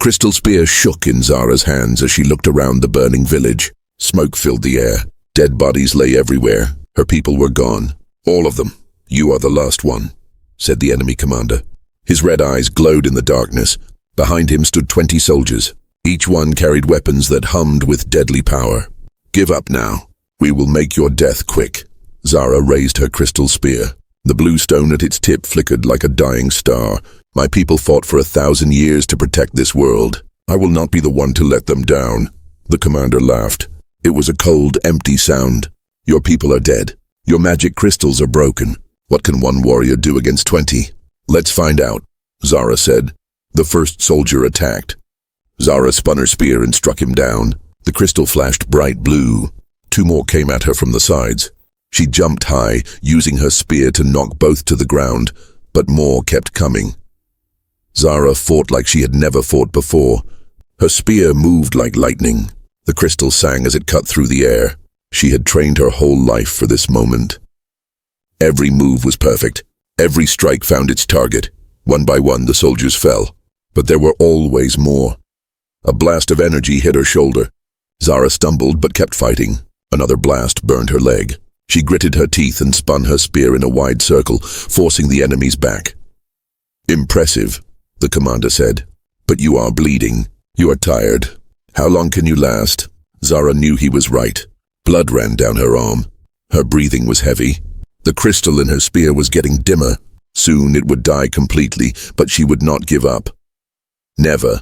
crystal spear shook in Zara's hands as she looked around the burning village. Smoke filled the air. Dead bodies lay everywhere. Her people were gone. All of them. "You are the last one," said the enemy commander. His red eyes glowed in the darkness. Behind him stood 20 soldiers. Each one carried weapons that hummed with deadly power. "Give up now. We will make your death quick." Zara raised her crystal spear. The blue stone at its tip flickered like a dying star. "My people fought for 1,000 years to protect this world. I will not be the one to let them down." The commander laughed. It was a cold, empty sound. "Your people are dead. Your magic crystals are broken. What can one warrior do against 20? "Let's find out," Zara said. The first soldier attacked. Zara spun her spear and struck him down. The crystal flashed bright blue. 2 more came at her from the sides. She jumped high, using her spear to knock both to the ground, but more kept coming. Zara fought like she had never fought before. Her spear moved like lightning. The crystal sang as it cut through the air. She had trained her whole life for this moment. Every move was perfect. Every strike found its target. One by one, the soldiers fell. But there were always more. A blast of energy hit her shoulder. Zara stumbled but kept fighting. Another blast burned her leg. She gritted her teeth and spun her spear in a wide circle, forcing the enemies back. "Impressive," the commander said. "But you are bleeding. You are tired. How long can you last?" Zara knew he was right. Blood ran down her arm. Her breathing was heavy. The crystal in her spear was getting dimmer. Soon it would die completely, but she would not give up. Never.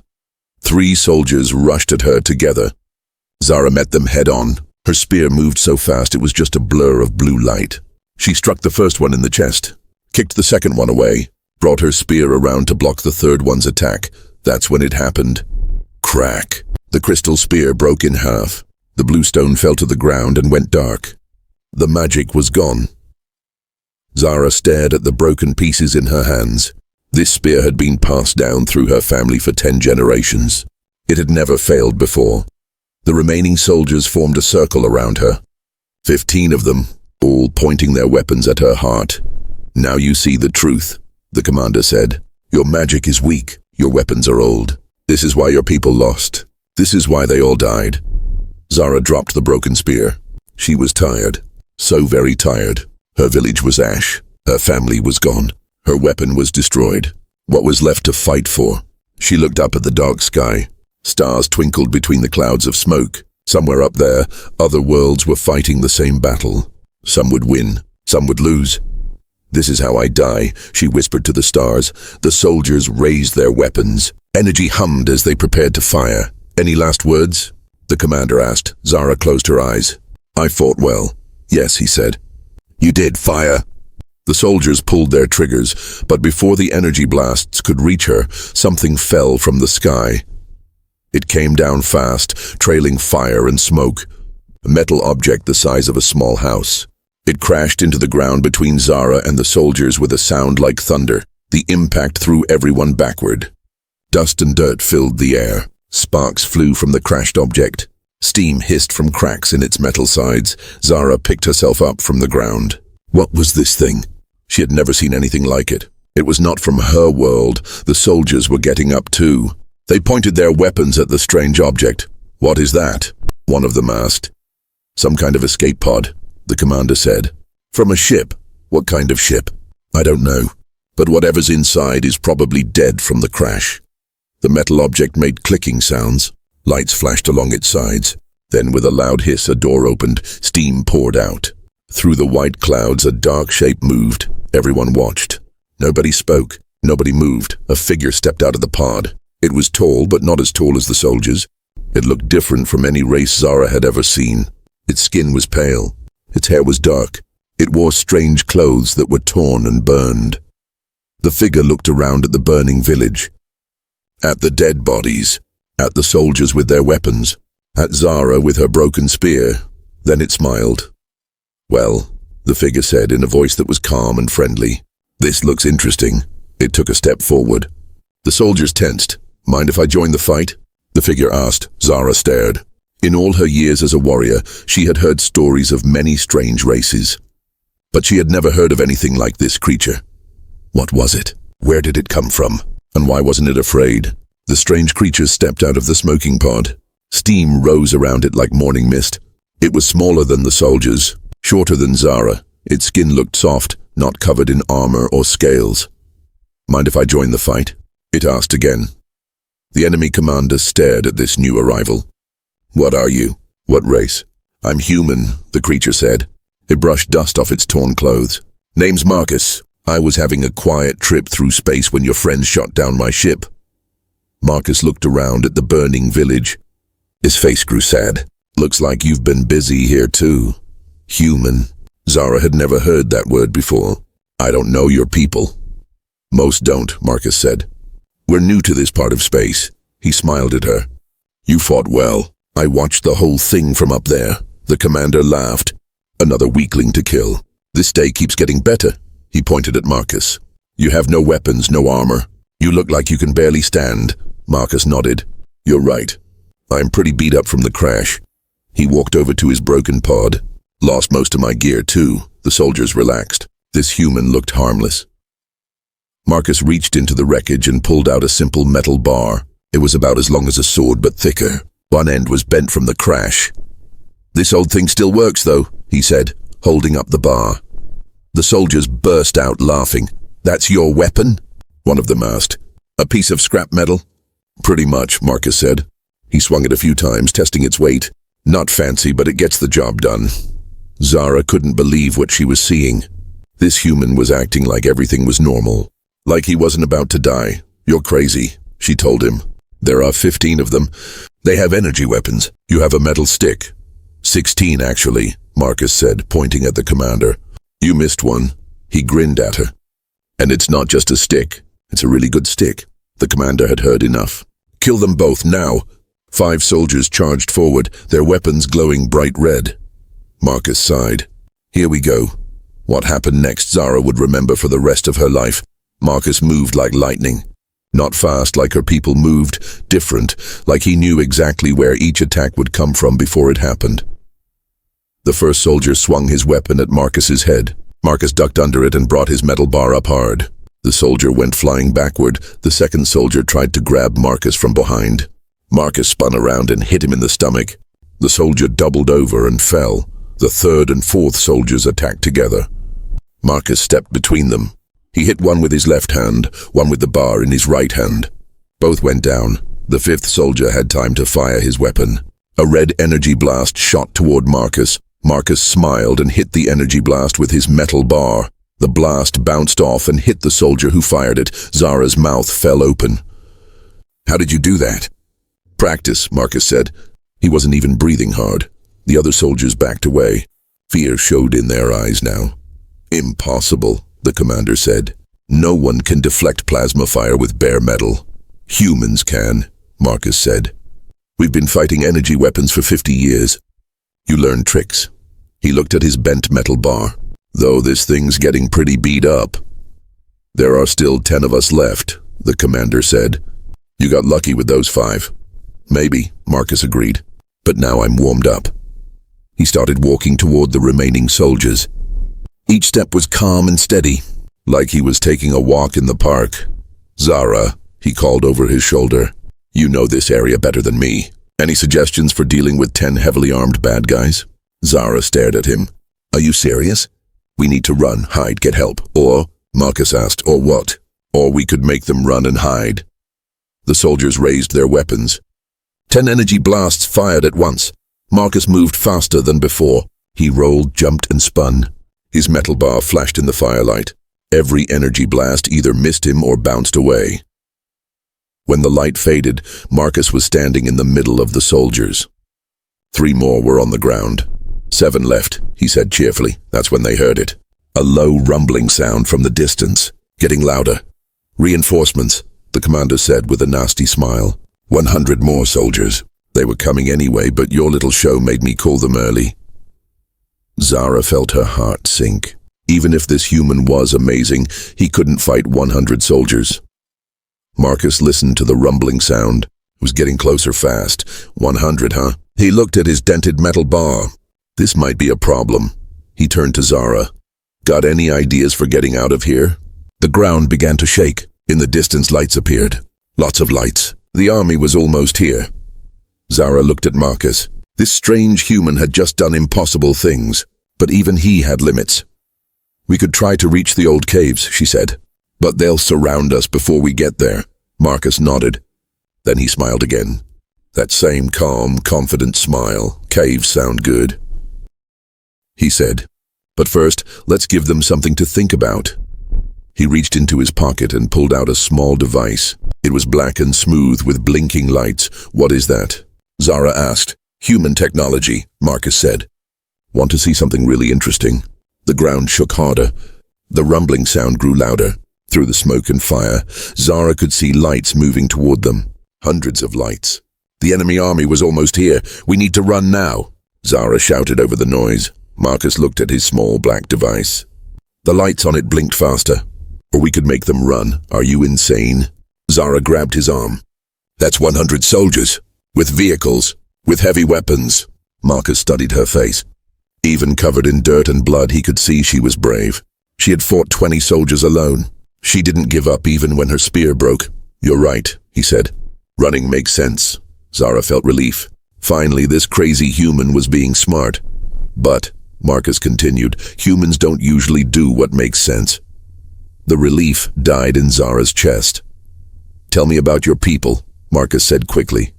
3 soldiers rushed at her together. Zara met them head-on. Her spear moved so fast it was just a blur of blue light. She struck the first one in the chest, kicked the second one away, brought her spear around to block the third one's attack. That's when it happened. Crack. The crystal spear broke in half. The blue stone fell to the ground and went dark. The magic was gone. Zara stared at the broken pieces in her hands. This spear had been passed down through her family for 10 generations. It had never failed before. The remaining soldiers formed a circle around her. 15 of them, all pointing their weapons at her heart. "Now you see the truth," the commander said. "Your magic is weak. Your weapons are old. This is why your people lost. This is why they all died." Zara dropped the broken spear. She was tired. So very tired. Her village was ash. Her family was gone. Her weapon was destroyed. What was left to fight for? She looked up at the dark sky. Stars twinkled between the clouds of smoke. Somewhere up there, other worlds were fighting the same battle. Some would win. Some would lose. "This is how I die," she whispered to the stars. The soldiers raised their weapons. Energy hummed as they prepared to fire. "Any last words?" the commander asked. Zara closed her eyes. "I fought well." "Yes," he said. "You did. Fire." The soldiers pulled their triggers, but before the energy blasts could reach her, something fell from the sky. It came down fast, trailing fire and smoke. A metal object the size of a small house. It crashed into the ground between Zara and the soldiers with a sound like thunder. The impact threw everyone backward. Dust and dirt filled the air. Sparks flew from the crashed object. Steam hissed from cracks in its metal sides. Zara picked herself up from the ground. What was this thing? She had never seen anything like it. It was not from her world. The soldiers were getting up too. They pointed their weapons at the strange object. "What is that?" one of them asked. "Some kind of escape pod," the commander said. "From a ship." "What kind of ship?" "I don't know. But whatever's inside is probably dead from the crash." The metal object made clicking sounds. Lights flashed along its sides. Then with a loud hiss, a door opened. Steam poured out. Through the white clouds, a dark shape moved. Everyone watched. Nobody spoke. Nobody moved. A figure stepped out of the pod. It was tall, but not as tall as the soldiers. It looked different from any race Zara had ever seen. Its skin was pale. Its hair was dark. It wore strange clothes that were torn and burned. The figure looked around at the burning village. At the dead bodies. At the soldiers with their weapons. At Zara with her broken spear. Then it smiled. "Well," the figure said in a voice that was calm and friendly. "This looks interesting." It took a step forward. The soldiers tensed. "Mind if I join the fight?" the figure asked. Zara stared. In all her years as a warrior, she had heard stories of many strange races. But she had never heard of anything like this creature. What was it? Where did it come from? And why wasn't it afraid? The strange creature stepped out of the smoking pod. Steam rose around it like morning mist. It was smaller than the soldiers, shorter than Zara. Its skin looked soft, not covered in armor or scales. "Mind if I join the fight?" it asked again. The enemy commander stared at this new arrival. "What are you? What race?" "I'm human," the creature said. It brushed dust off its torn clothes. "Name's Marcus. I was having a quiet trip through space when your friends shot down my ship." Marcus looked around at the burning village. His face grew sad. "Looks like you've been busy here too." Human. Zara had never heard that word before. "I don't know your people." "Most don't," Marcus said. "We're new to this part of space." He smiled at her. "You fought well. I watched the whole thing from up there." The commander laughed. "Another weakling to kill. This day keeps getting better." He pointed at Marcus. "You have no weapons, no armor. You look like you can barely stand." Marcus nodded. "You're right. I'm pretty beat up from the crash." He walked over to his broken pod. "Lost most of my gear too." The soldiers relaxed. This human looked harmless. Marcus reached into the wreckage and pulled out a simple metal bar. It was about as long as a sword but thicker. One end was bent from the crash. "This old thing still works though," he said, holding up the bar. The soldiers burst out laughing. "That's your weapon?" one of them asked. "A piece of scrap metal?" "Pretty much," Marcus said. He swung it a few times, testing its weight. "Not fancy, but it gets the job done." Zara couldn't believe what she was seeing. This human was acting like everything was normal. Like he wasn't about to die. "You're crazy," she told him. "There are 15 of them. They have energy weapons. You have a metal stick." 16, actually, Marcus said, pointing at the commander. "You missed one." He grinned at her. "And it's not just a stick. It's a really good stick." The commander had heard enough. "Kill them both, now." 5 soldiers charged forward, their weapons glowing bright red. Marcus sighed. "Here we go." What happened next Zara would remember for the rest of her life. Marcus moved like lightning. Not fast like her people moved, different, like he knew exactly where each attack would come from before it happened. The first soldier swung his weapon at Marcus's head. Marcus ducked under it and brought his metal bar up hard. The soldier went flying backward. The second soldier tried to grab Marcus from behind. Marcus spun around and hit him in the stomach. The soldier doubled over and fell. The third and fourth soldiers attacked together. Marcus stepped between them. He hit one with his left hand, one with the bar in his right hand. Both went down. The fifth soldier had time to fire his weapon. A red energy blast shot toward Marcus. Marcus smiled and hit the energy blast with his metal bar. The blast bounced off and hit the soldier who fired it. Zara's mouth fell open. "How did you do that?" "Practice," Marcus said. He wasn't even breathing hard. The other soldiers backed away. Fear showed in their eyes now. "Impossible," the commander said. "No one can deflect plasma fire with bare metal." "Humans can," Marcus said. "We've been fighting energy weapons for 50 years. You learn tricks." He looked at his bent metal bar. "Though this thing's getting pretty beat up." "There are still 10 of us left," the commander said. "You got lucky with those 5. "Maybe," Marcus agreed. "But now I'm warmed up." He started walking toward the remaining soldiers. Each step was calm and steady, like he was taking a walk in the park. "Zara," he called over his shoulder. "You know this area better than me. Any suggestions for dealing with 10 heavily armed bad guys?" Zara stared at him. "Are you serious? We need to run, hide, get help. Or," Marcus asked, "or what? Or we could make them run and hide." The soldiers raised their weapons. 10 energy blasts fired at once. Marcus moved faster than before. He rolled, jumped, and spun. His metal bar flashed in the firelight. Every energy blast either missed him or bounced away. When the light faded, Marcus was standing in the middle of the soldiers. 3 more were on the ground. 7 left, he said cheerfully. That's when they heard it. A low rumbling sound from the distance, getting louder. "Reinforcements," the commander said with a nasty smile. 100 more soldiers. They were coming anyway, but your little show made me call them early. Zara felt her heart sink. Even if this human was amazing, he couldn't fight 100 soldiers. Marcus listened to the rumbling sound. It was getting closer fast. 100, huh? He looked at his dented metal bar. This might be a problem. He turned to Zara. "Got any ideas for getting out of here?" The ground began to shake. In the distance, lights appeared. Lots of lights. The army was almost here. Zara looked at Marcus. This strange human had just done impossible things, but even he had limits. We could try to reach the old caves, she said, but they'll surround us before we get there. Marcus nodded. Then he smiled again. That same calm, confident smile. Caves sound good, he said. But first, let's give them something to think about. He reached into his pocket and pulled out a small device. It was black and smooth with blinking lights. What is that? Zara asked. Human technology, Marcus said. Want to see something really interesting? The ground shook harder. The rumbling sound grew louder. Through the smoke and fire, Zara could see lights moving toward them. Hundreds of lights. The enemy army was almost here. We need to run now, Zara shouted over the noise. Marcus looked at his small black device. The lights on it blinked faster. Or we could make them run. Are you insane? Zara grabbed his arm. That's 100 soldiers. With vehicles. With heavy weapons. Marcus studied her face. Even covered in dirt and blood, he could see she was brave. She had fought 20 soldiers alone. She didn't give up even when her spear broke. You're right, he said. Running makes sense. Zara felt relief. Finally, this crazy human was being smart. But, Marcus continued, humans don't usually do what makes sense. The relief died in Zara's chest. Tell me about your people, Marcus said quickly.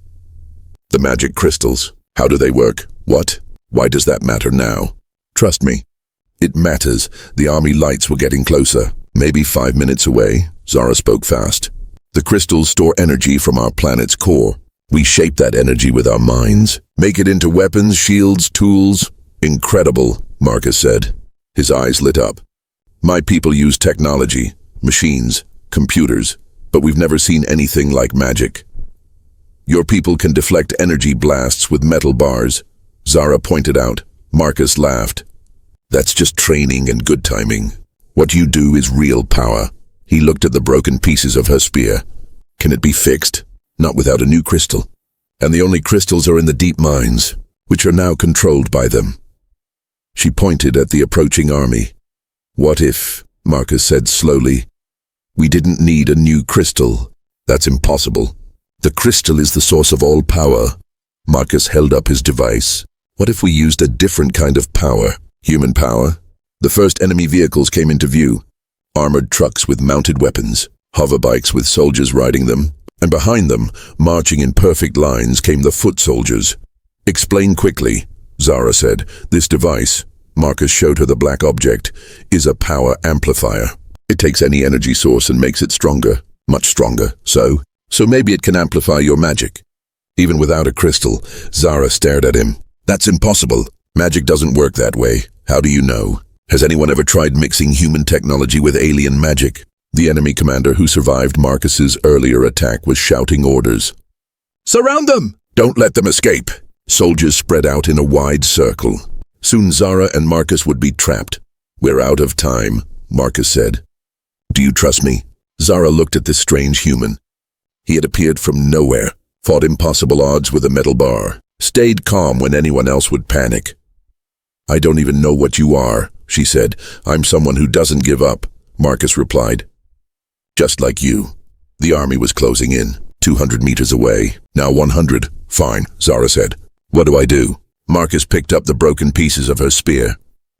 The magic crystals. How do they work? What? Why does that matter now? Trust me. It matters. The army lights were getting closer. Maybe 5 minutes away. Zara spoke fast. The crystals store energy from our planet's core. We shape that energy with our minds. Make it into weapons, shields, tools. Incredible, Marcus said. His eyes lit up. My people use technology, machines, computers, but we've never seen anything like magic. Your people can deflect energy blasts with metal bars, Zara pointed out. Marcus laughed. That's just training and good timing. What you do is real power. He looked at the broken pieces of her spear. Can it be fixed? Not without a new crystal. And the only crystals are in the deep mines, which are now controlled by them. She pointed at the approaching army. What if, Marcus said slowly, we didn't need a new crystal? That's impossible. The crystal is the source of all power. Marcus held up his device. What if we used a different kind of power? Human power? The first enemy vehicles came into view. Armored trucks with mounted weapons, hover bikes with soldiers riding them, and behind them, marching in perfect lines, came the foot soldiers. Explain quickly, Zara said. This device, Marcus showed her the black object, is a power amplifier. It takes any energy source and makes it stronger, much stronger. So maybe it can amplify your magic. Even without a crystal, Zara stared at him. That's impossible. Magic doesn't work that way. How do you know? Has anyone ever tried mixing human technology with alien magic? The enemy commander who survived Marcus's earlier attack was shouting orders. Surround them! Don't let them escape! Soldiers spread out in a wide circle. Soon Zara and Marcus would be trapped. We're out of time, Marcus said. Do you trust me? Zara looked at this strange human. He had appeared from nowhere, fought impossible odds with a metal bar, stayed calm when anyone else would panic. I don't even know what you are, she said. I'm someone who doesn't give up, Marcus replied. Just like you. The army was closing in, 200 meters away. Now 100. Fine, Zara said. What do I do? Marcus picked up the broken pieces of her spear.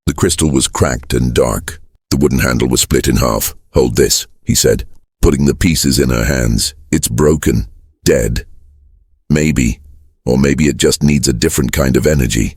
The crystal was cracked and dark. The wooden handle was split in half. Hold this, he said, putting the pieces in her hands. It's broken. Dead. Maybe. Or maybe it just needs a different kind of energy.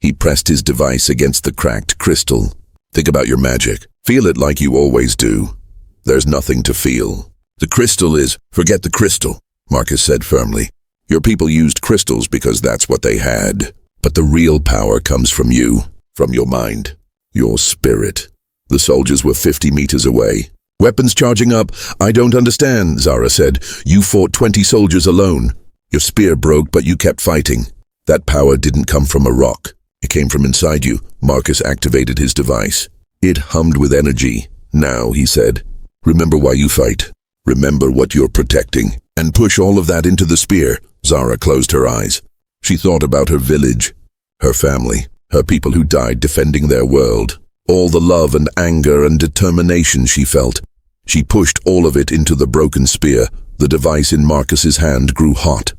He pressed his device against the cracked crystal. Think about your magic. Feel it like you always do. There's nothing to feel. The crystal is... Forget the crystal, Marcus said firmly. Your people used crystals because that's what they had. But the real power comes from you, from your mind, your spirit. The soldiers were 50 meters away. Weapons charging up. I don't understand, Zara said. You fought 20 soldiers alone. Your spear broke, but you kept fighting. That power didn't come from a rock. It came from inside you. Marcus activated his device. It hummed with energy. Now, he said, remember why you fight. Remember what you're protecting. And push all of that into the spear. Zara closed her eyes. She thought about her village, her family, her people who died defending their world. All the love and anger and determination she felt. She pushed all of it into the broken spear. The device in Marcus's hand grew hot.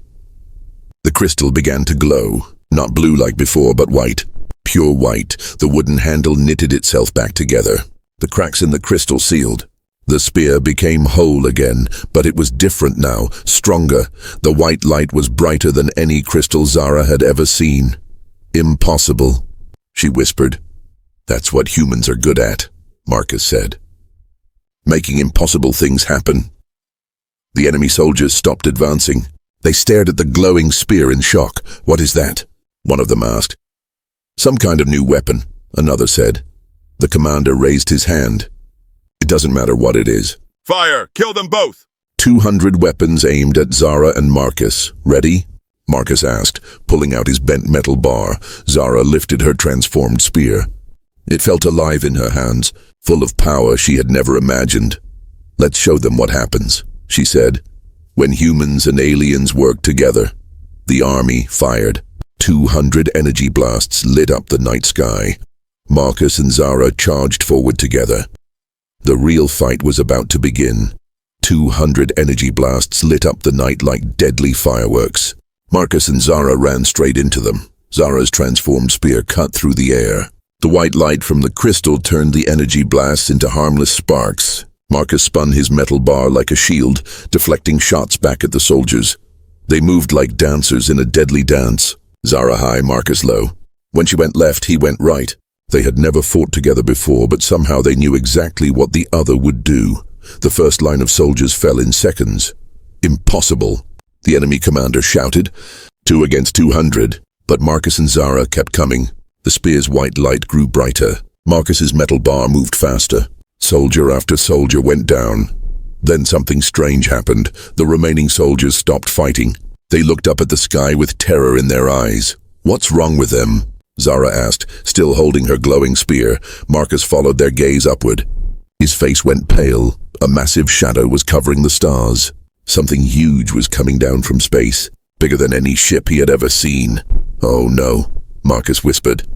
The crystal began to glow, not blue like before, but white. Pure white. The wooden handle knitted itself back together. The cracks in the crystal sealed. The spear became whole again, but it was different now, stronger. The white light was brighter than any crystal Zara had ever seen. Impossible, she whispered. That's what humans are good at, Marcus said. Making impossible things happen. The enemy soldiers stopped advancing. They stared at the glowing spear in shock. What is that? One of them asked. Some kind of new weapon, another said. The commander raised his hand. It doesn't matter what it is. Fire! Kill them both! 200 weapons aimed at Zara and Marcus. Ready? Marcus asked, pulling out his bent metal bar. Zara lifted her transformed spear. It felt alive in her hands, full of power she had never imagined. Let's show them what happens, she said. When humans and aliens worked together, the army fired. 200 energy blasts lit up the night sky. Marcus and Zara charged forward together. The real fight was about to begin. 200 energy blasts lit up the night like deadly fireworks. Marcus and Zara ran straight into them. Zara's transformed spear cut through the air. The white light from the crystal turned the energy blasts into harmless sparks. Marcus spun his metal bar like a shield, deflecting shots back at the soldiers. They moved like dancers in a deadly dance. Zara high, Marcus low. When she went left, he went right. They had never fought together before, but somehow they knew exactly what the other would do. The first line of soldiers fell in seconds. Impossible, the enemy commander shouted. 2 against 200, but Marcus and Zara kept coming. The spear's white light grew brighter. Marcus's metal bar moved faster. Soldier after soldier went down. Then something strange happened. The remaining soldiers stopped fighting. They looked up at the sky with terror in their eyes. What's wrong with them? Zara asked, still holding her glowing spear. Marcus followed their gaze upward. His face went pale. A massive shadow was covering the stars. Something huge was coming down from space, bigger than any ship he had ever seen. Oh no, Marcus whispered.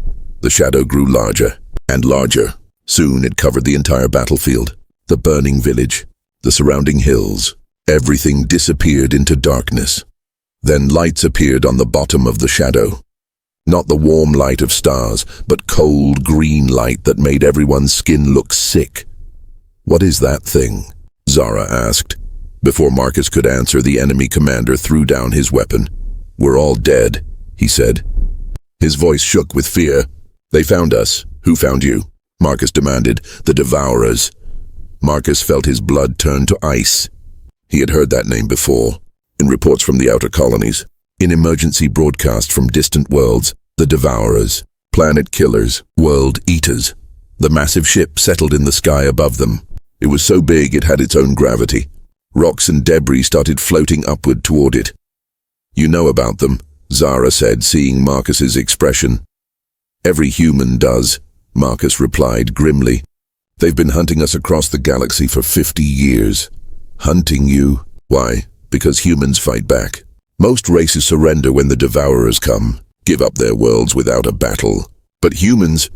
The shadow grew larger and larger. Soon it covered the entire battlefield, the burning village, the surrounding hills. Everything disappeared into darkness. Then lights appeared on the bottom of the shadow. Not the warm light of stars, but cold green light that made everyone's skin look sick. What is that thing? Zara asked. Before Marcus could answer, the enemy commander threw down his weapon. We're all dead, he said. His voice shook with fear. They found us. Who found you? Marcus demanded. The Devourers. Marcus felt his blood turn to ice. He had heard that name before, in reports from the outer colonies, in emergency broadcasts from distant worlds. The Devourers, planet killers, world eaters. The massive ship settled in the sky above them. It was so big it had its own gravity. Rocks and debris started floating upward toward it. You know about them, Zara said, seeing Marcus's expression. Every human does, Marcus replied grimly. They've been hunting us across the galaxy for 50 years. Hunting you? Why? Because humans fight back. Most races surrender when the Devourers come, give up their worlds without a battle. But humans...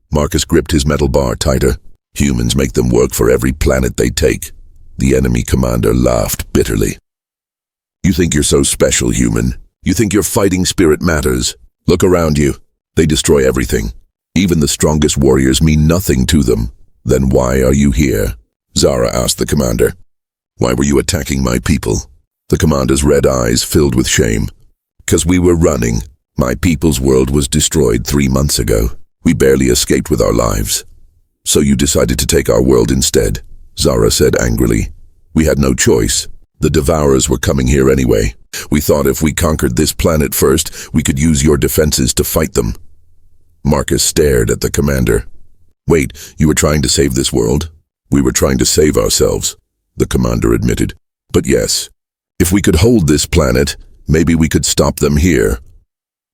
Marcus gripped his metal bar tighter. Humans make them work for every planet they take. The enemy commander laughed bitterly. You think you're so special, human? You think your fighting spirit matters? Look around you. They destroy everything. Even the strongest warriors mean nothing to them. Then why are you here? Zara asked the commander. Why were you attacking my people? The commander's red eyes filled with shame. 'Cause we were running. My people's world was destroyed 3 months ago. We barely escaped with our lives. So you decided to take our world instead, Zara said angrily. We had no choice. The Devourers were coming here anyway. We thought if we conquered this planet first, we could use your defenses to fight them. Marcus stared at the commander. Wait, you were trying to save this world? We were trying to save ourselves, the commander admitted. But yes, if we could hold this planet, maybe we could stop them here.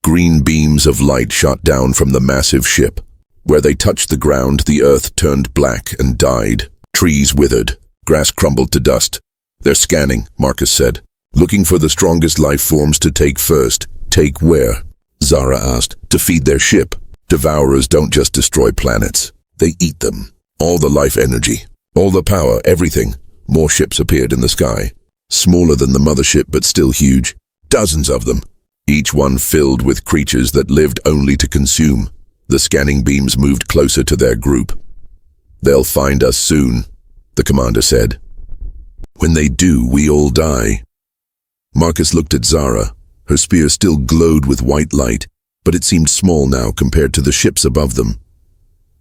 Green beams of light shot down from the massive ship. Where they touched the ground, the earth turned black and died. Trees withered. Grass crumbled to dust. They're scanning, Marcus said. Looking for the strongest life forms to take first. Take where? Zara asked. To feed their ship. Devourers don't just destroy planets. They eat them. All the life energy. All the power, everything. More ships appeared in the sky. smaller than the mothership but still huge. Dozens of them, each one filled with creatures that lived only to consume. The scanning beams moved closer to their group. "They'll find us soon," the commander said. "When they do, we all die." Marcus looked at Zara. Her spear still glowed with white light, but it seemed small now compared to the ships above them.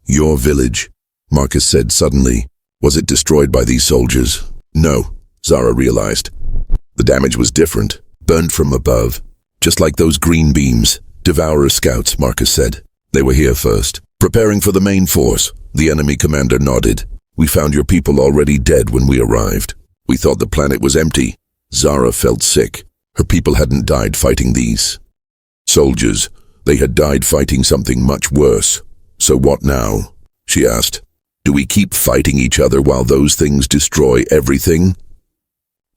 "Your village," Marcus said suddenly. "Was it destroyed by these soldiers?" "No," Zara realized. "The damage was different, burned from above. Just like those green beams. Devourer scouts," Marcus said. "They were here first, preparing for the main force." The enemy commander nodded. "We found your people already dead when we arrived. We thought the planet was empty." Zara felt sick. Her people hadn't died fighting these soldiers. They had died fighting something much worse. "So what now?" she asked. "Do we keep fighting each other while those things destroy everything?"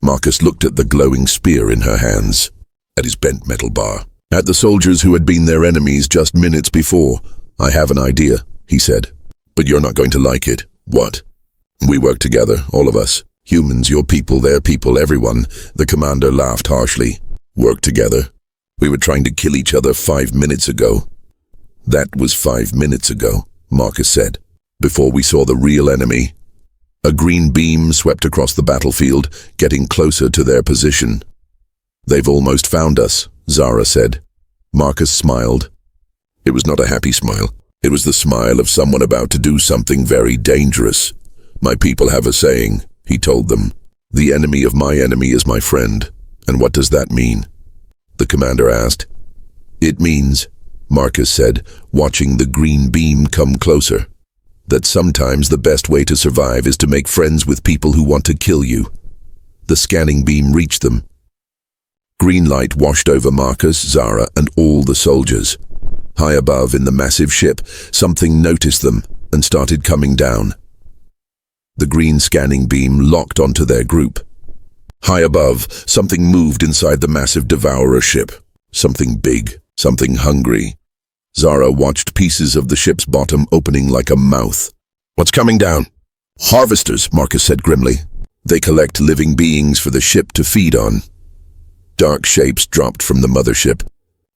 Marcus looked at the glowing spear in her hands, at his bent metal bar, at the soldiers who had been their enemies just minutes before. "I have an idea," he said. "But you're not going to like it." "What?" "We work together, all of us. Humans, your people, their people, everyone." The commander laughed harshly. "Work together? We were trying to kill each other 5 minutes ago." "That was 5 minutes ago," Marcus said, "before we saw the real enemy." A green beam swept across the battlefield, getting closer to their position. "They've almost found us," Zara said. Marcus smiled. It was not a happy smile. It was the smile of someone about to do something very dangerous. "My people have a saying," he told them. "The enemy of my enemy is my friend." "And what does that mean?" the commander asked. "It means," Marcus said, watching the green beam come closer, "that sometimes the best way to survive is to make friends with people who want to kill you." The scanning beam reached them. Green light washed over Marcus, Zara, and all the soldiers. High above in the massive ship, something noticed them and started coming down. The green scanning beam locked onto their group. High above, something moved inside the massive Devourer ship. Something big, something hungry. Zara watched pieces of the ship's bottom opening like a mouth. "What's coming down?" "Harvesters," Marcus said grimly. "They collect living beings for the ship to feed on." Dark shapes dropped from the mothership.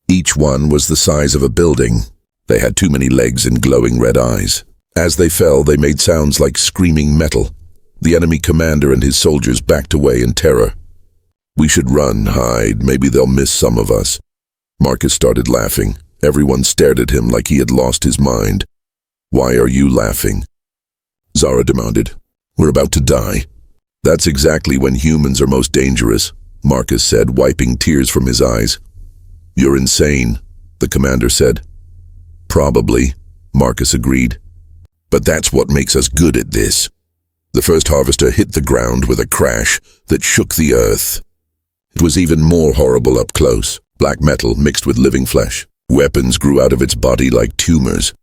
Each one was the size of a building. They had too many legs and glowing red eyes. As they fell, they made sounds like screaming metal. The enemy commander and his soldiers backed away in terror. "We should run, hide, maybe they'll miss some of us." Marcus started laughing. Everyone stared at him like he had lost his mind. "Why are you laughing?" Zara demanded. "We're about to die." "That's exactly when humans are most dangerous," Marcus said, wiping tears from his eyes. "You're insane," the commander said. "Probably," Marcus agreed. "But that's what makes us good at this." The first harvester hit the ground with a crash that shook the earth. It was even more horrible up close. Black metal mixed with living flesh. Weapons grew out of its body like tumors.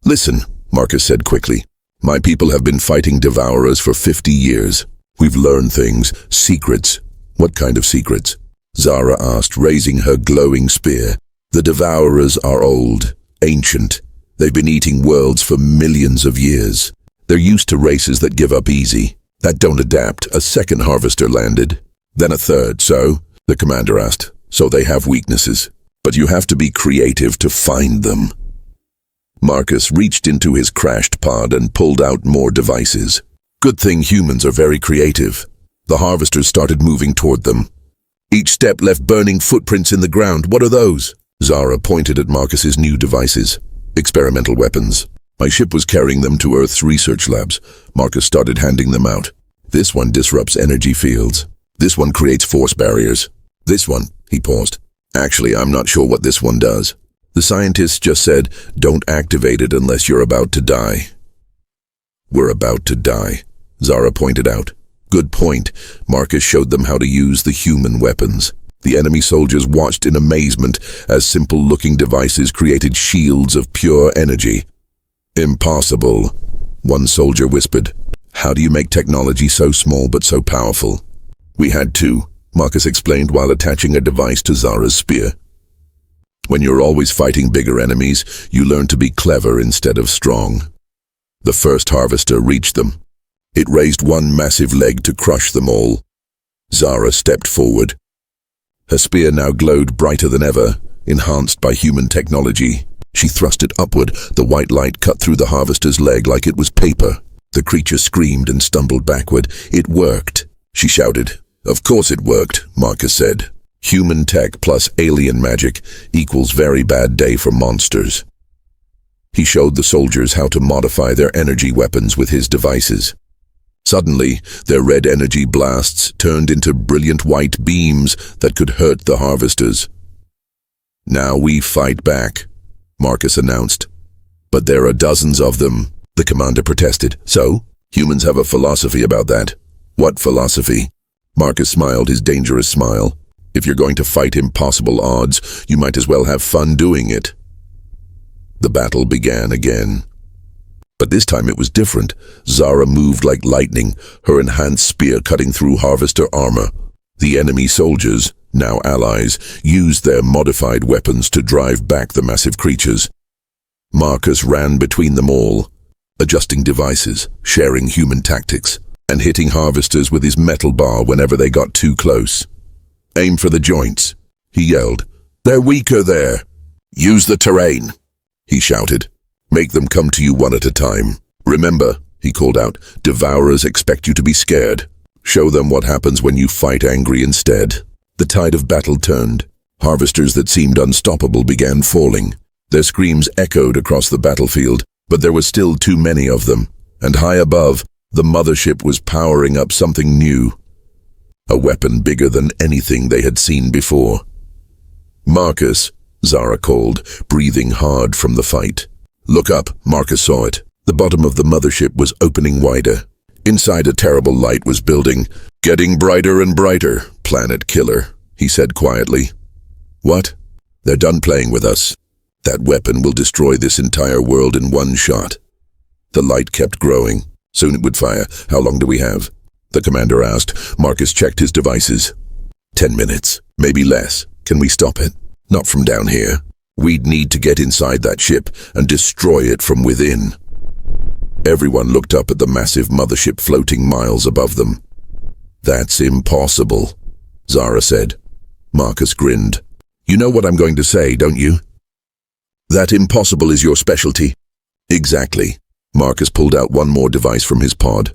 "Listen," Marcus said quickly. "My people have been fighting Devourers for 50 years. We've learned things, secrets." "What kind of secrets?" Zara asked, raising her glowing spear. "The Devourers are old, ancient. They've been eating worlds for millions of years. They're used to races that give up easy, that don't adapt." A second harvester landed, then a third. "So?" the commander asked. "So they have weaknesses, but you have to be creative to find them." Marcus reached into his crashed pod and pulled out more devices. "Good thing humans are very creative." The harvesters started moving toward them. Each step left burning footprints in the ground. "What are those?" Zara pointed at Marcus's new devices. "Experimental weapons. My ship was carrying them to Earth's research labs." Marcus started handing them out. "This one disrupts energy fields. This one creates force barriers. This one," he paused. "Actually, I'm not sure what this one does. The scientists just said, don't activate it unless you're about to die." "We're about to die," Zara pointed out. "Good point." Marcus showed them how to use the human weapons. The enemy soldiers watched in amazement as simple-looking devices created shields of pure energy. "Impossible," one soldier whispered. "How do you make technology so small but so powerful?" "We had to," Marcus explained while attaching a device to Zara's spear. "When you're always fighting bigger enemies, you learn to be clever instead of strong." The first harvester reached them. It raised one massive leg to crush them all. Zara stepped forward. Her spear now glowed brighter than ever, enhanced by human technology. She thrust it upward. The white light cut through the harvester's leg like it was paper. The creature screamed and stumbled backward. "It worked," she shouted. "Of course it worked," Marcus said. "Human tech plus alien magic equals very bad day for monsters." He showed the soldiers how to modify their energy weapons with his devices. Suddenly, their red energy blasts turned into brilliant white beams that could hurt the harvesters. "Now we fight back," Marcus announced. "But there are dozens of them," the commander protested. "So, humans have a philosophy about that." "What philosophy?" Marcus smiled his dangerous smile. "If you're going to fight impossible odds, you might as well have fun doing it." The battle began again. But this time it was different. Zara moved like lightning, her enhanced spear cutting through harvester armor. The enemy soldiers, now allies, used their modified weapons to drive back the massive creatures. Marcus ran between them all, adjusting devices, sharing human tactics, and hitting harvesters with his metal bar whenever they got too close. "Aim for the joints," he yelled. "They're weaker there." "Use the terrain," he shouted. "Make them come to you one at a time. Remember," he called out, "devourers expect you to be scared. Show them what happens when you fight angry instead." The tide of battle turned. Harvesters that seemed unstoppable began falling. Their screams echoed across the battlefield, but there were still too many of them, and high above, the mothership was powering up something new. A weapon bigger than anything they had seen before. "Marcus," Zara called, breathing hard from the fight. "Look up." Marcus saw it. The bottom of the mothership was opening wider. Inside, a terrible light was building. "Getting brighter and brighter, planet killer," he said quietly. "What?" "They're done playing with us. That weapon will destroy this entire world in one shot." The light kept growing. "Soon it would fire. How long do we have?" the commander asked. Marcus checked his devices. 10 minutes, maybe less. Can we stop it? Not from down here. We'd need to get inside that ship and destroy it from within. Everyone looked up at the massive mothership floating miles above them. "That's impossible," Zara said. Marcus grinned. "You know what I'm going to say, don't you? That impossible is your specialty." "Exactly." Marcus pulled out one more device from his pod.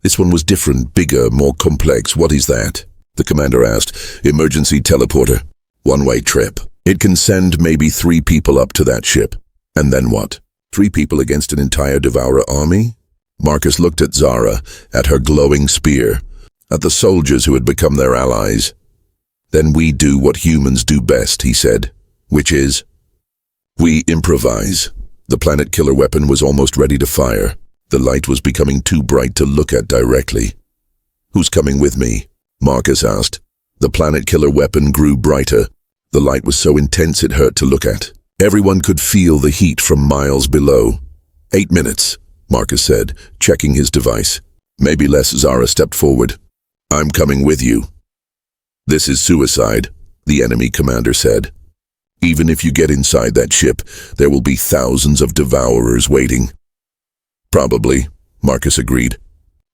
This one was different, bigger, more complex. "What is that?" the commander asked. "Emergency teleporter. One-way trip. It can send maybe 3 people up to that ship." "And then what? 3 people against an entire Devourer army?" Marcus looked at Zara, at her glowing spear, at the soldiers who had become their allies. "Then we do what humans do best," he said, "which is, we improvise." The planet killer weapon was almost ready to fire. The light was becoming too bright to look at directly. "Who's coming with me?" Marcus asked. The planet killer weapon grew brighter. The light was so intense it hurt to look at. Everyone could feel the heat from miles below. 8 minutes, Marcus said, checking his device. "Maybe less." Zara stepped forward. "I'm coming with you." "This is suicide," the enemy commander said. "Even if you get inside that ship, there will be thousands of devourers waiting." "Probably," Marcus agreed.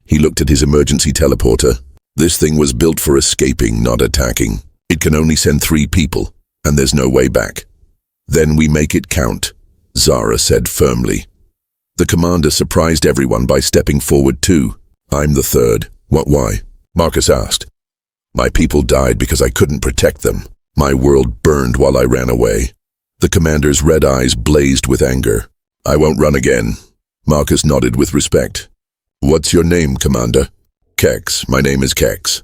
He looked at his emergency teleporter. This thing was built for escaping, not attacking. It can only send 3 people, and there's no way back. "Then we make it count," Zara said firmly. The commander surprised everyone by stepping forward too. "I'm the third." Why?" Marcus asked. "My people died because I couldn't protect them. My world burned while I ran away." The commander's red eyes blazed with anger. "I won't run again." Marcus nodded with respect. "What's your name, Commander?" "Kex. My name is Kex."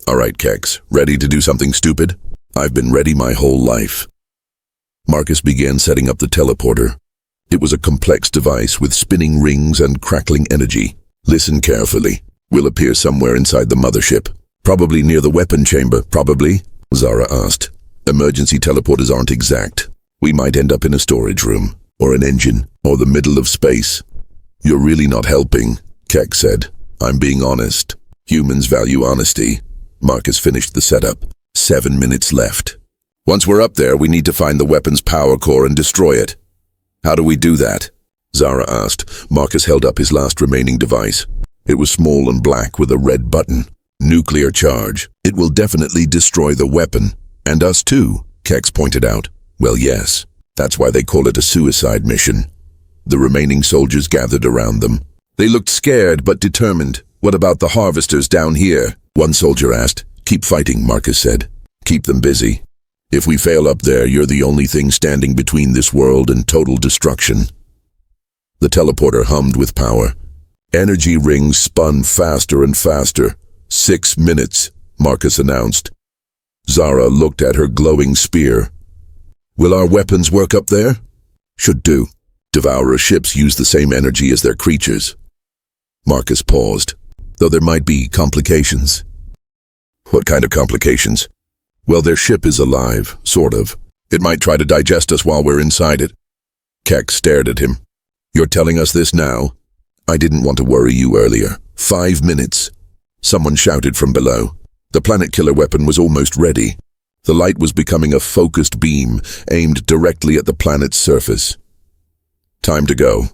"All right, Kex. Ready to do something stupid?" "I've been ready my whole life." Marcus began setting up the teleporter. It was a complex device with spinning rings and crackling energy. "Listen carefully. We'll appear somewhere inside the mothership. Probably near the weapon chamber." "Probably?" Zara asked. "Emergency teleporters aren't exact. We might end up in a storage room, or an engine, or the middle of space." "You're really not helping," Keck said. "I'm being honest. Humans value honesty." Marcus finished the setup. 7 minutes left. "Once we're up there, we need to find the weapon's power core and destroy it." "How do we do that?" Zara asked. Marcus held up his last remaining device. It was small and black with a red button. Nuclear charge. It will definitely destroy the weapon. And us too, Kex pointed out. Well, yes. That's why they call it a suicide mission. The remaining soldiers gathered around them. They looked scared but determined. What about the harvesters down here? One soldier asked. Keep fighting, Marcus said. Keep them busy. If we fail up there, you're the only thing standing between this world and total destruction. The teleporter hummed with power. Energy rings spun faster and faster. 6 minutes, Marcus announced. Zara looked at her glowing spear. Will our weapons work up there? Should do. Devourer ships use the same energy as their creatures. Marcus paused, though there might be complications. What kind of complications? Well, their ship is alive, sort of. It might try to digest us while we're inside it. Keck stared at him. You're telling us this now? I didn't want to worry you earlier. 5 minutes. Someone shouted from below. The planet killer weapon was almost ready. The light was becoming a focused beam, aimed directly at the planet's surface. Time to go,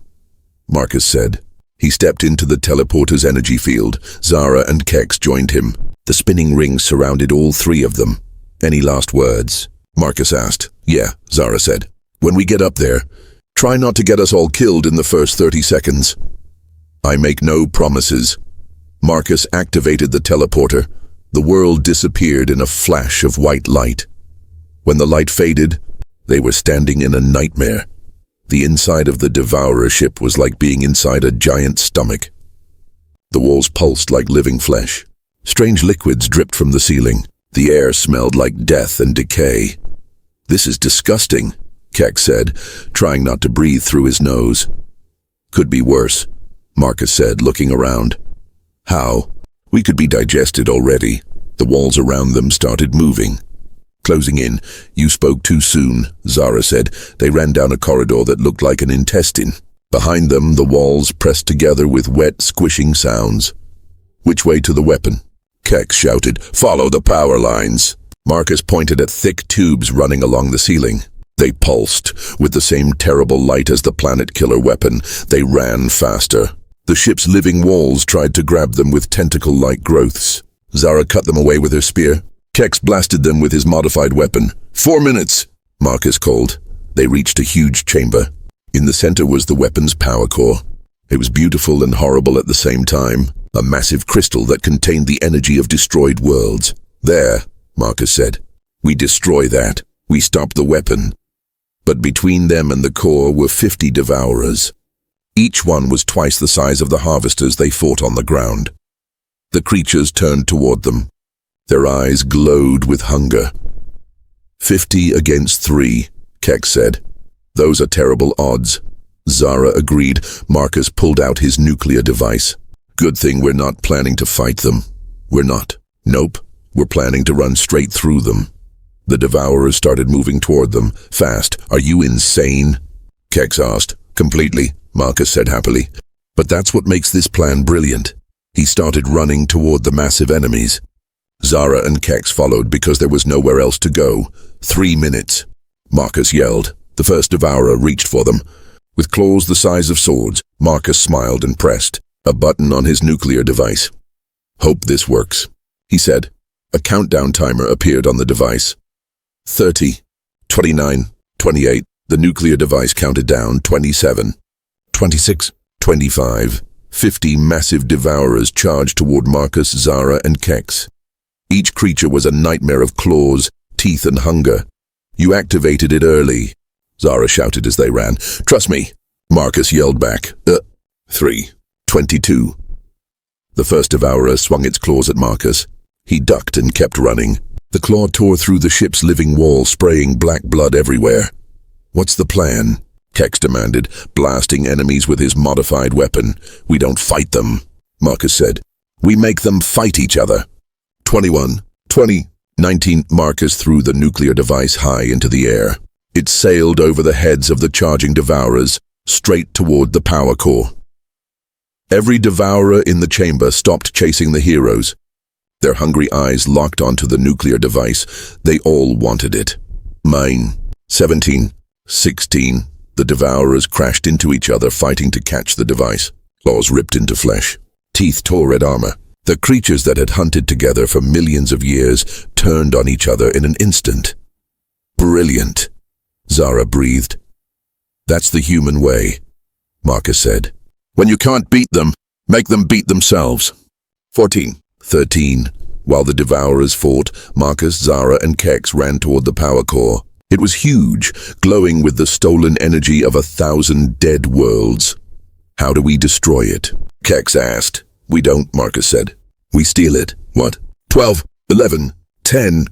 Marcus said. He stepped into the teleporter's energy field. Zara and Kex joined him. The spinning rings surrounded all three of them. Any last words? Marcus asked. Yeah, Zara said. When we get up there, try not to get us all killed in the first 30 seconds. I make no promises. Marcus activated the teleporter. The world disappeared in a flash of white light. When the light faded, they were standing in a nightmare. The inside of the Devourer ship was like being inside a giant stomach. The walls pulsed like living flesh. Strange liquids dripped from the ceiling. The air smelled like death and decay. This is disgusting, Keck said, trying not to breathe through his nose. Could be worse, Marcus said, looking around. How? We could be digested already. The walls around them started moving. Closing in. You spoke too soon, Zara said. They ran down a corridor that looked like an intestine. Behind them, the walls pressed together with wet, squishing sounds. Which way to the weapon? Keck shouted. Follow the power lines. Marcus pointed at thick tubes running along the ceiling. They pulsed. With the same terrible light as the planet killer weapon, they ran faster. The ship's living walls tried to grab them with tentacle-like growths. Zara cut them away with her spear. Kex blasted them with his modified weapon. 4 minutes, Marcus called. They reached a huge chamber. In the center was the weapon's power core. It was beautiful and horrible at the same time. A massive crystal that contained the energy of destroyed worlds. There, Marcus said. We destroy that. We stop the weapon. But between them and the core were 50 devourers. Each one was twice the size of the harvesters they fought on the ground. The creatures turned toward them. Their eyes glowed with hunger. 50 against 3, Keck said. Those are terrible odds. Zara agreed. Marcus pulled out his nuclear device. Good thing we're not planning to fight them. We're not. Nope. We're planning to run straight through them. The devourers started moving toward them. Fast. Are you insane? Kex asked. Completely, Marcus said happily. But that's what makes this plan brilliant. He started running toward the massive enemies. Zara and Kex followed because there was nowhere else to go. 3 minutes. Marcus yelled. The first devourer reached for them. With claws the size of swords, Marcus smiled and pressed a button on his nuclear device. Hope this works, he said. A countdown timer appeared on the device. 30, 29, 28. The nuclear device counted down. 27, 26, 25. 50 massive devourers charged toward Marcus, Zara, and Kex. Each creature was a nightmare of claws, teeth, and hunger. You activated it early, Zara shouted as they ran. Trust me, Marcus yelled back. 3, 22. The first devourer swung its claws at Marcus. He ducked and kept running. The claw tore through the ship's living wall, spraying black blood everywhere. What's the plan? Kex demanded, blasting enemies with his modified weapon. We don't fight them, Marcus said. We make them fight each other. 21, 20, 19. Marcus threw the nuclear device high into the air. It sailed over the heads of the charging devourers, straight toward the power core. Every devourer in the chamber stopped chasing the heroes. Their hungry eyes locked onto the nuclear device. They all wanted it. Mine. 17, 16. The devourers crashed into each other, fighting to catch the device. Claws ripped into flesh. Teeth tore at armor. The creatures that had hunted together for millions of years turned on each other in an instant. Brilliant, Zara breathed. That's the human way, Marcus said. When you can't beat them, make them beat themselves. 14. 13. While the Devourers fought, Marcus, Zara, and Kex ran toward the power core. It was huge, glowing with the stolen energy of 1,000 dead worlds. How do we destroy it? Kex asked. We don't, Marcus said. We steal it. What? 12, 11, 10.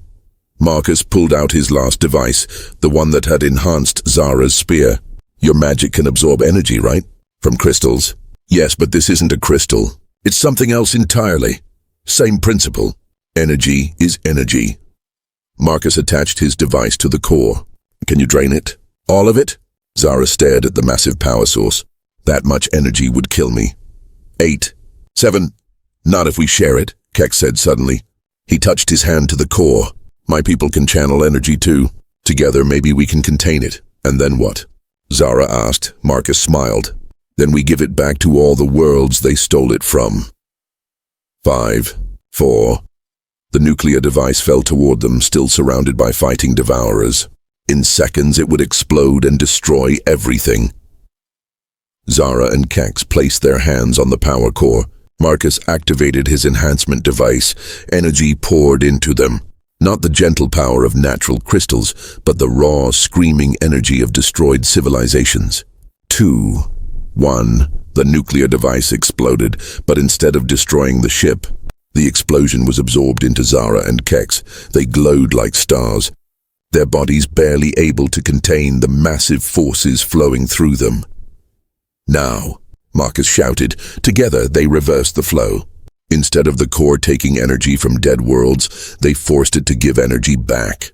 Marcus pulled out his last device, the one that had enhanced Zara's spear. Your magic can absorb energy, right? From crystals? Yes, but this isn't a crystal. It's something else entirely. Same principle. Energy is energy. Marcus attached his device to the core. Can you drain it? All of it? Zara stared at the massive power source. That much energy would kill me. 8, 7. Not if we share it, Kex said suddenly. He touched his hand to the core. My people can channel energy too. Together maybe we can contain it. And then what? Zara asked. Marcus smiled. Then we give it back to all the worlds they stole it from. 5, 4. The nuclear device fell toward them, still surrounded by fighting Devourers. In seconds it would explode and destroy everything. Zara and Kex placed their hands on the power core. Marcus activated his enhancement device. Energy poured into them. Not the gentle power of natural crystals, but the raw, screaming energy of destroyed civilizations. 2, 1. The nuclear device exploded, but instead of destroying the ship, the explosion was absorbed into Zara and Kex. They glowed like stars, their bodies barely able to contain the massive forces flowing through them. Now, Marcus shouted. Together they reversed the flow. Instead of the core taking energy from dead worlds, they forced it to give energy back.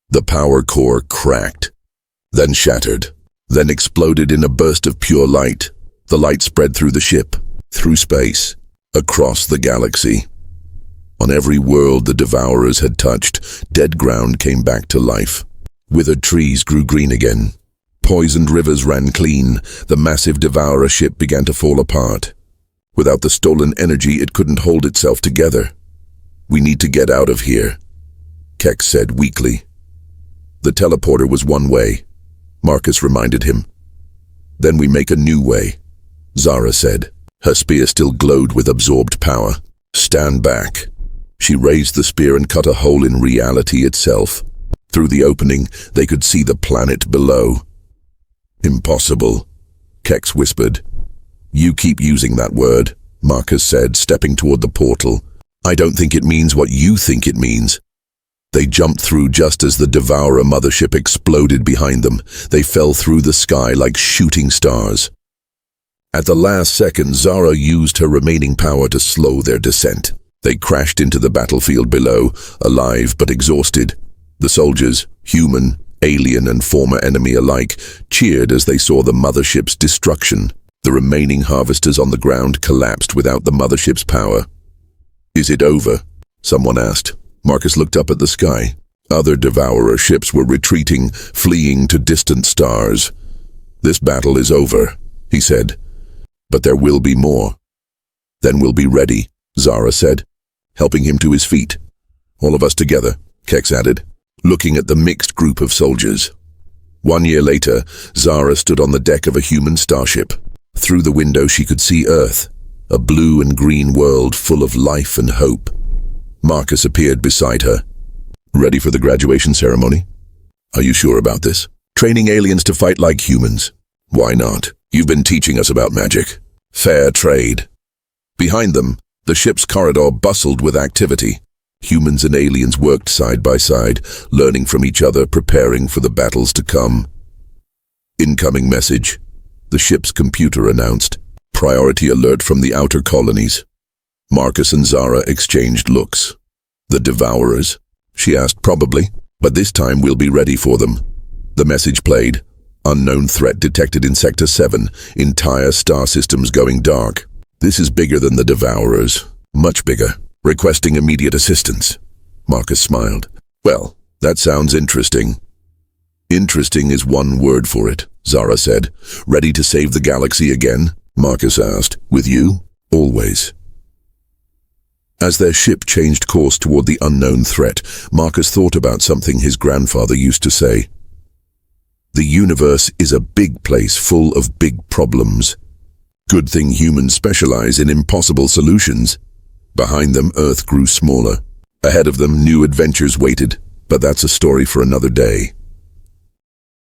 The power core cracked, then shattered, then exploded in a burst of pure light. The light spread through the ship, through space, across the galaxy. On every world the Devourers had touched, dead ground came back to life. Withered trees grew green again. Poisoned rivers ran clean. The massive Devourer ship began to fall apart. Without the stolen energy, it couldn't hold itself together. We need to get out of here, Kex said weakly. The teleporter was one way, Marcus reminded him. Then we make a new way, Zara said. Her spear still glowed with absorbed power. Stand back. She raised the spear and cut a hole in reality itself. Through the opening, they could see the planet below. Impossible, Kex whispered. You keep using that word, Marcus said, stepping toward the portal. I don't think it means what you think it means. They jumped through just as the Devourer mothership exploded behind them. They fell through the sky like shooting stars. At the last second, Zara used her remaining power to slow their descent. They crashed into the battlefield below, alive but exhausted. The soldiers, human, alien, and former enemy alike, cheered as they saw the mothership's destruction. The remaining harvesters on the ground collapsed without the mothership's power. Is it over? Someone asked. Marcus looked up at the sky. Other Devourer ships were retreating, fleeing to distant stars. This battle is over, he said. But there will be more. Then we'll be ready, Zara said, helping him to his feet. All of us together, Kex added, looking at the mixed group of soldiers. 1 year later, Zara stood on the deck of a human starship. Through the window she could see Earth, a blue and green world full of life and hope. Marcus appeared beside her. Ready for the graduation ceremony? Are you sure about this? Training aliens to fight like humans. Why not? You've been teaching us about magic. Fair trade. Behind them, the ship's corridor bustled with activity. Humans and aliens worked side by side, learning from each other, preparing for the battles to come. Incoming message, the ship's computer announced. Priority alert from the outer colonies. Marcus and Zara exchanged looks. The Devourers? She asked. Probably, but this time we'll be ready for them. The message played. Unknown threat detected in Sector 7. Entire star systems going dark. This is bigger than the Devourers. Much bigger. Requesting immediate assistance. Marcus smiled. Well, that sounds interesting. Interesting is one word for it, Zara said. Ready to save the galaxy again? Marcus asked. With you? Always. As their ship changed course toward the unknown threat, Marcus thought about something his grandfather used to say. The universe is a big place full of big problems. Good thing humans specialize in impossible solutions. Behind them, Earth grew smaller. Ahead of them, new adventures waited, but that's a story for another day.